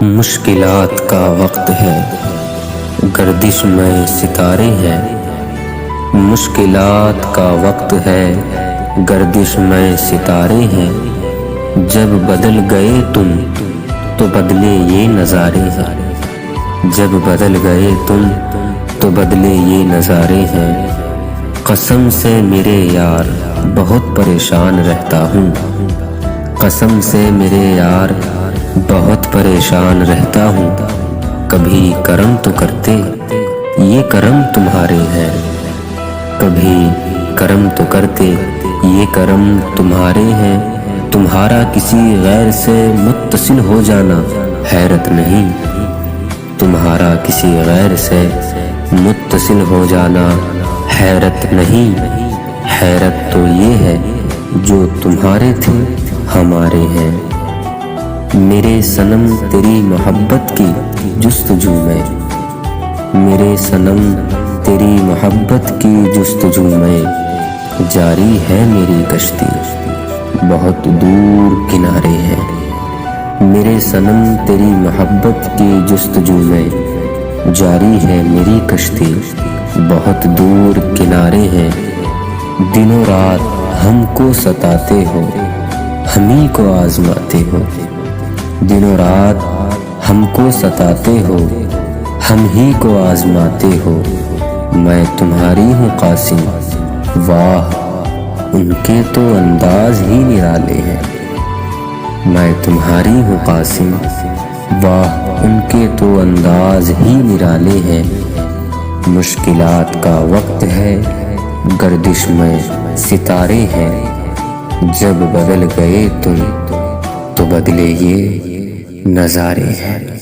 مشکلات کا وقت ہے، گردش میں ستارے ہیں۔ مشکلات کا وقت ہے، گردش میں ستارے ہیں۔ جب بدل گئے تم تو بدلے یہ نظارے ہیں۔ جب بدل گئے تم تو بدلے یہ نظارے ہیں۔ قسم سے میرے یار بہت پریشان رہتا ہوں۔ قسم سے میرے یار بہت پریشان رہتا ہوں۔ کبھی کرم تو کرتے، یہ کرم تمہارے ہیں۔ کبھی کرم تو کرتے، یہ کرم تمہارے ہیں۔ تمہارا کسی غیر سے متصل ہو جانا حیرت نہیں۔ تمہارا کسی غیر سے متصل ہو جانا حیرت نہیں۔ حیرت تو یہ ہے جو تمہارے تھے ہمارے ہیں۔ میرے صنم تیری محبت کی جستجو میں، میرے صنم تیری محبت کی جستجو میں جاری ہے میری کشتی، بہت دور کنارے ہیں۔ میرے صنم تیری محبت کی جستجو میں جاری ہے میری کشتی، بہت دور کنارے ہیں۔ دنوں رات ہم کو ستاتے ہو، ہم ہی کو آزماتے ہو۔ دنوں رات ہم کو ستاتے ہو، ہم ہی کو آزماتے ہو۔ میں تمہاری ہوں قاسم، واہ ان کے تو انداز ہی نرالے ہیں۔ میں تمہاری ہوں قاسم، واہ ان کے تو انداز ہی نرالے ہیں۔ مشکلات کا وقت ہے، گردش میں ستارے ہیں۔ جب بدل گئے تم تو بدلے یہ نظارے ہیں۔